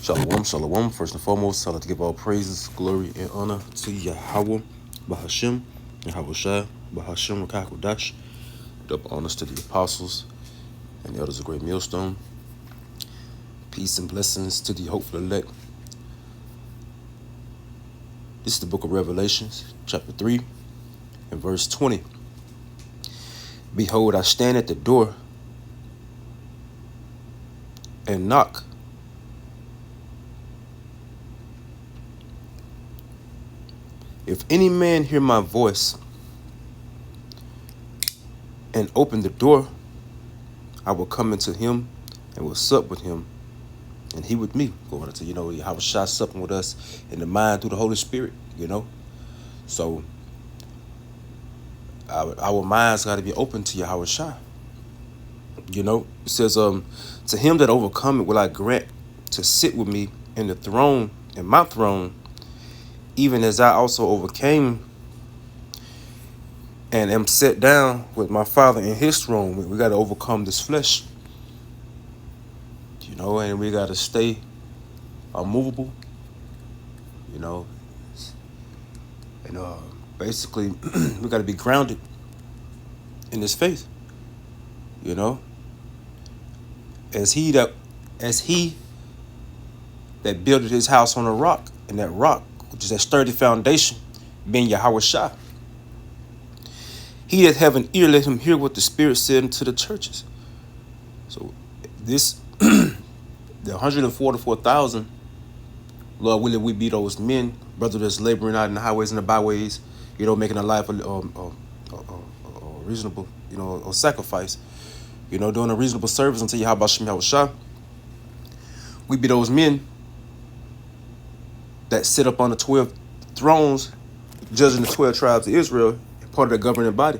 Shalom, shalom. First and foremost, I'd like to give all praises, glory, and honor to Yahweh, Bahashem, Yahweh Shai, Bahashem, Rakakodash. Double honors to the apostles and the elders of Great Millstone. Peace and blessings to the hopeful elect. This is the book of Revelations, chapter 3, and verse 20. Behold, I stand at the door and knock. If any man hear my voice and open the door, I will come into him and will sup with him, and he with me. Going to, Yahweh Shai supping with us in the mind through the Holy Spirit, So our minds got to be open to Yahweh Shai. It says, to him that overcometh will I grant to sit with me in the throne, in my throne, even as I also overcame and am set down with my Father in his throne. We got to overcome this flesh, and we got to stay unmovable, and basically we got to be grounded in this faith, as he that builded his house on a rock, and that rock, which is that sturdy foundation, being Yahweh Shai. He that have an ear, let him hear what the Spirit said unto the churches. So this, the 144,000, Lord willing, we be those men, brother that's laboring out in the highways and the byways, making a life a reasonable, a sacrifice, doing a reasonable service unto Yahweh Shem Shai. We be those men that sit up on the 12 thrones, judging the 12 tribes of Israel, part of the governing body.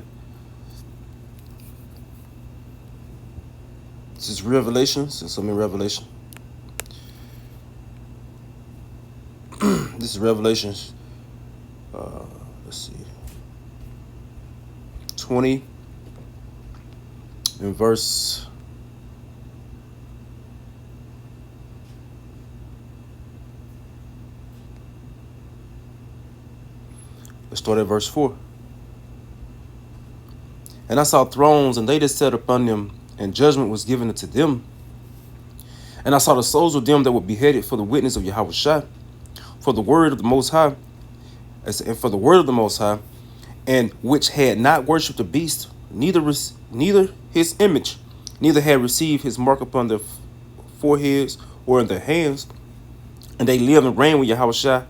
This is Revelations, and so many Revelation. This is Revelations, let's see, 20 and verse 4. And I saw thrones, and they that sat upon them, and judgment was given unto them. And I saw the souls of them that were beheaded for the witness of Yahweh Shai, for the word of the Most High, and for the word of the Most High, and which had not worshipped the beast, neither his image, neither had received his mark upon their foreheads or in their hands. And they lived and reigned with Yahweh Shai,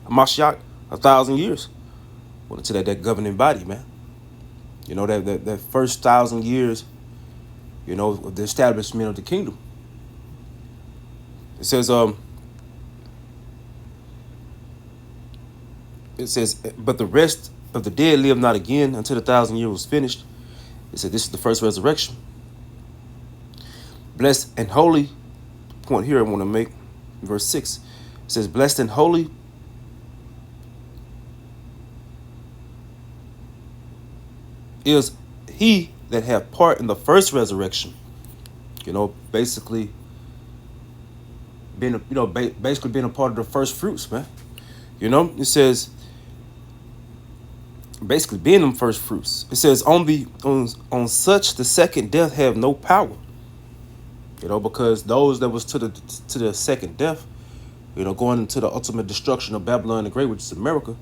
Mashiach, 1,000 years. Well, to that governing body, man. That first 1,000 years, of the establishment of the kingdom. It says, but the rest of the dead lived not again until the 1,000 years was finished. It said, this is the first resurrection. Blessed and holy, the point here I want to make, verse 6. It says, blessed and holy is he that have part in the first resurrection. Basically being a part of the first fruits, man. It says basically being them first fruits. It says on such the second death have no power. Because those that was to the second death, going into the ultimate destruction of Babylon the Great, which is America,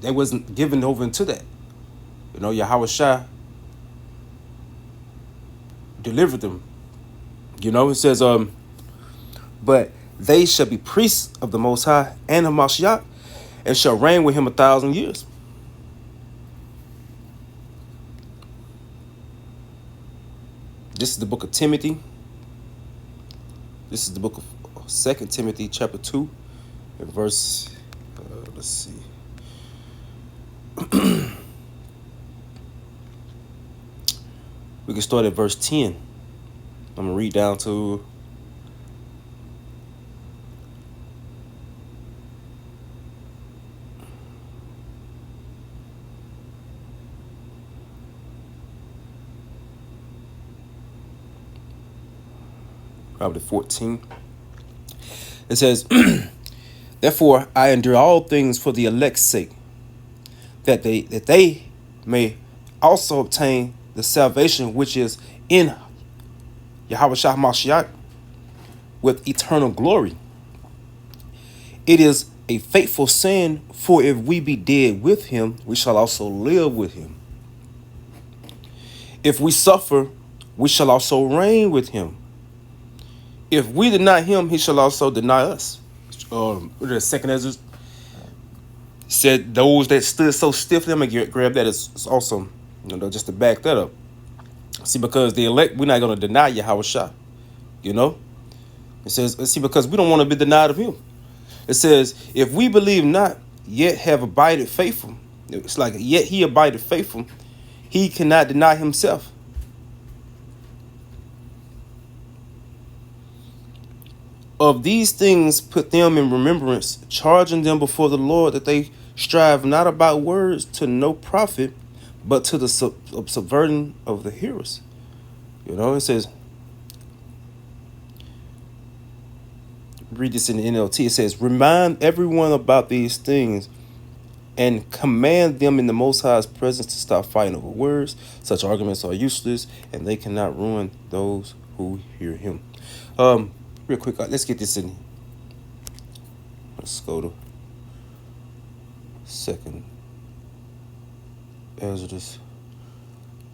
they wasn't given over into that. Yahweh Shai delivered them. It says, but they shall be priests of the Most High and of Mashiach, and shall reign with him 1,000 years. This is the book of Timothy. This is the book of 2 Timothy chapter 2 and verse, let's see. We can start at verse 10. I'm going to read down to probably 14. It says, therefore I endure all things for the elect's sake, that they may also obtain the salvation which is in Yahweh Shah Mashiach with eternal glory. It is a faithful saying, for if we be dead with him, we shall also live with him. If we suffer, we shall also reign with him. If we deny him, he shall also deny us. The second Ezra said, those that stood so stiff, let me grab that. It's awesome, just to back that up. See, because the elect, we're not going to deny Yahweh Shah. It says, see, because we don't want to be denied of him. It says, if we believe not, yet have abided faithful. It's like, yet he abided faithful. He cannot deny himself. Of these things put them in remembrance, charging them before the Lord that they strive not about words to no profit, but to the subverting of the hearers. It says, read this in the NLT. It says, remind everyone about these things and command them in the Most High's presence to stop fighting over words. Such arguments are useless, and they cannot ruin those who hear him. Real quick, let's get this in. Let's go to second Exodus.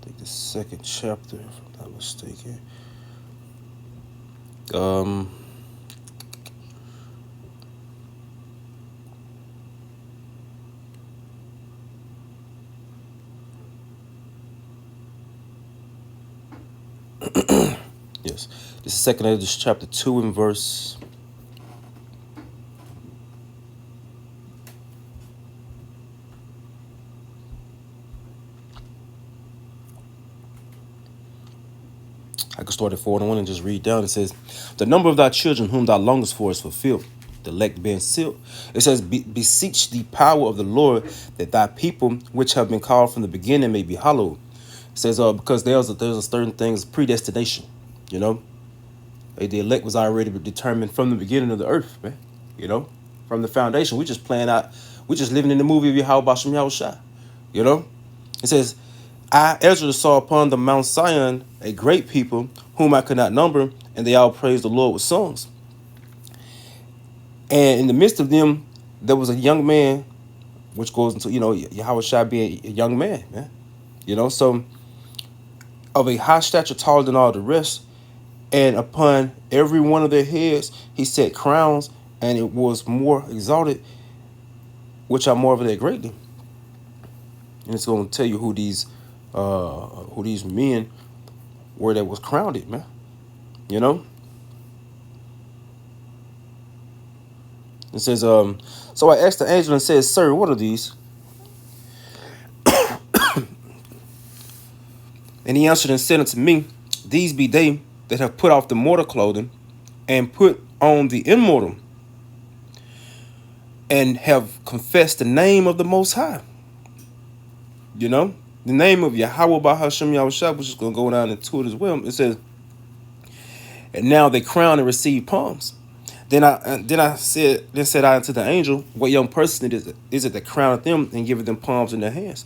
I think the second chapter, if I'm not mistaken. Yes, this is second Exodus chapter 2 and verse. I can start at 4:1 and just read down. It says, the number of thy children whom thou longest for is fulfilled, the elect being sealed. It says, beseech the power of the Lord, that thy people which have been called from the beginning may be hallowed. It says, because there's a certain things, predestination, The elect was already determined from the beginning of the earth, man. From the foundation. We just playing out. We just living in the movie of Yahweh Bashem Yahushua. It says, I, Ezra, saw upon the Mount Zion a great people whom I could not number, and they all praised the Lord with songs. And in the midst of them, there was a young man, which goes into, Yahweh Shai being a young man, So of a high stature, taller than all the rest, and upon every one of their heads he set crowns, and it was more exalted, which I marvel at greatly. And it's going to tell you who these men were that was crowned it, man. It says, so I asked the angel and said, sir, what are these? And he answered and said unto me, these be they that have put off the mortal clothing and put on the immortal, and have confessed the name of the Most High. The name of Yahweh Bahashem Yahushua, which is going to go down into it as well. It says, and now they crown and receive palms. Then said I unto the angel, what young person is it that crowneth them and giveth them palms in their hands?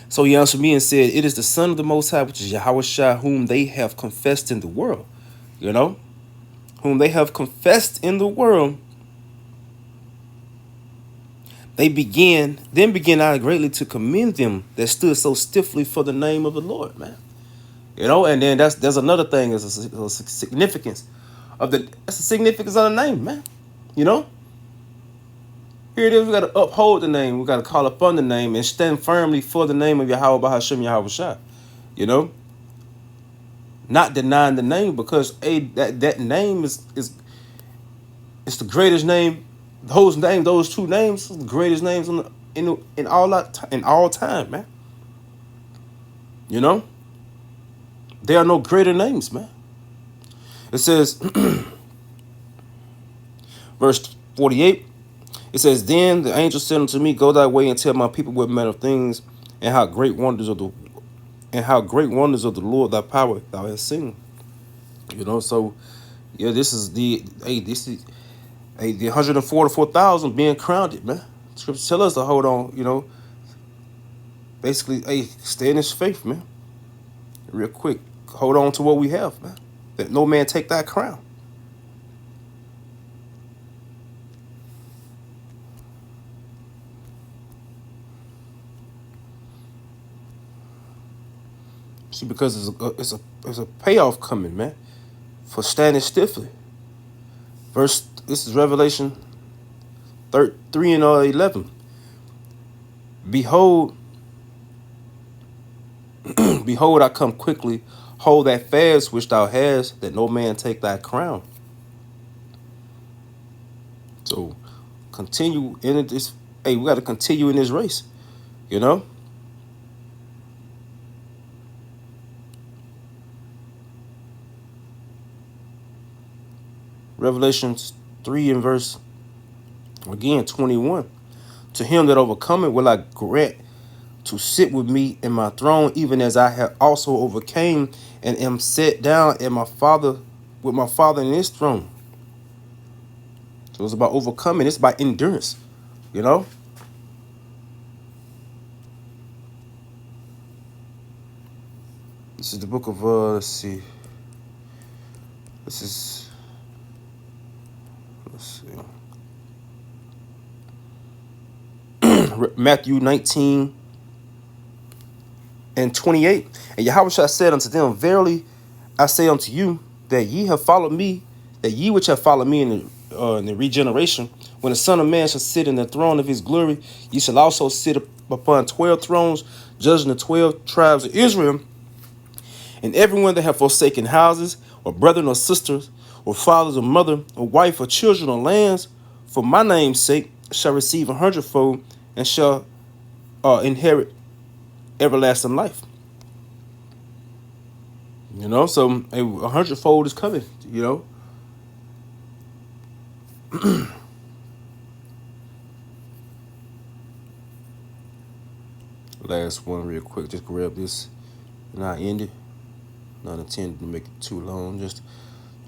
So he answered me and said, it is the Son of the Most High, which is Yahweh Shai, whom they have confessed in the world. Whom they have confessed in the world. Then began I greatly to commend them that stood so stiffly for the name of the Lord, man. And then there's another thing, is a significance of the significance of the name, man. Here it is, we got to uphold the name, we got to call upon the name and stand firmly for the name of Yahweh Bahashem Yahweh Shai. Not denying the name, because that name is the greatest name. Those two names, the greatest names in all time, man. There are no greater names, man. It says, verse 48. It says, then the angel said unto me, go thy way and tell my people what manner of things and how great wonders of the Lord thy power thou hast seen. So yeah, this is the 144,000 being crowned, man. Scripture tell us to hold on, basically, stay in this faith, man. Real quick, hold on to what we have, man. That no man take that crown. See, because it's a payoff coming, man, for standing stiffly. This is Revelation 3 and 11. Behold, behold, I come quickly. Hold that fast which thou hast, that no man take thy crown. So continue in this. Hey, we got to continue in this race, Revelations 3 and verse, again, 21. To him that overcometh will I grant to sit with me in my throne, even as I have also overcame and am set down with my Father in his throne. So it's about overcoming. It's about endurance, This is the book of, let's see. Let's see. Matthew 19 and 28. And Yahushua said unto them, verily I say unto you, that ye have followed me, that ye which have followed me in the regeneration, when the Son of Man shall sit in the throne of his glory, ye shall also sit upon 12 thrones, judging the 12 tribes of Israel. And everyone that have forsaken houses, or brethren, or sisters, or fathers, or mother, or wife, or children, or lands, for my name's sake, shall receive 100-fold, and shall inherit everlasting life. So a 100-fold is coming, Last one real quick, just grab this and I end it. Not intending to make it too long, just to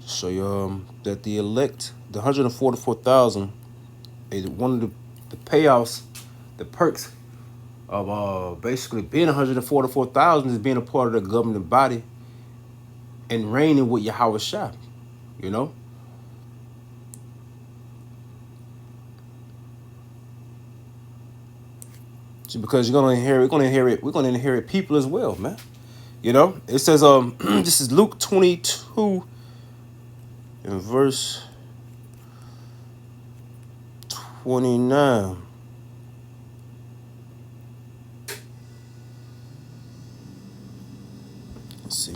show you that the elect, the 144,000, one of the payoffs, the perks of basically being 144,000 is being a part of the governing body and reigning with Yahushua, See, because we're gonna inherit people as well, man. It says this is Luke 22 in verse 29. Let's see.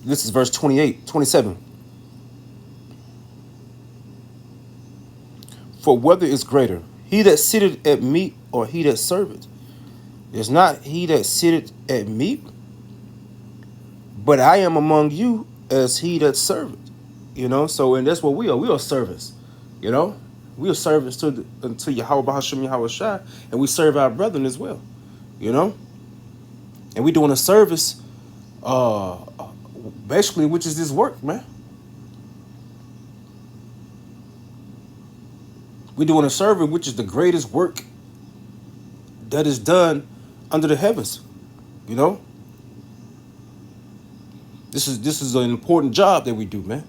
This is verse 27. For whether is greater, he that sitteth at meat or he that serveth? Is not he that sitteth at meat? But I am among you as he that serveth. So, and that's what we are. We are servants. We are servants to Yahweh Bahasham Yahweh Shai, and we serve our brethren as well. And we doing a service, basically, which is this work, man. We doing a service which is the greatest work that is done under the heavens. This is an important job that we do, man.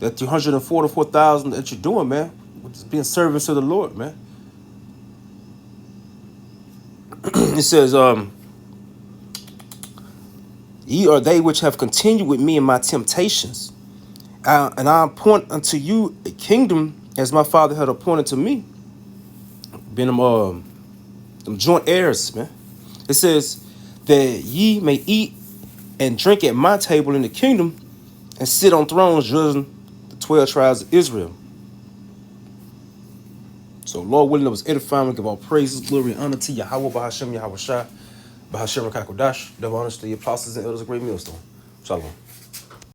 That 244,000 that you're doing, man, which is being servants to the Lord, man. It says, ye are they which have continued with me in my temptations, and I appoint unto you a kingdom as my Father had appointed to me. Being them joint heirs, man. It says that ye may eat and drink at my table in the kingdom, and sit on thrones judging the 12 tribes of Israel. So, Lord willing, that was edifying. We give all praises, glory, and honor to Yahweh, Bahasham, Yahweh Shai, Bahasham, Kakodash, double honors to the apostles and elders of Great Millstone. Shalom.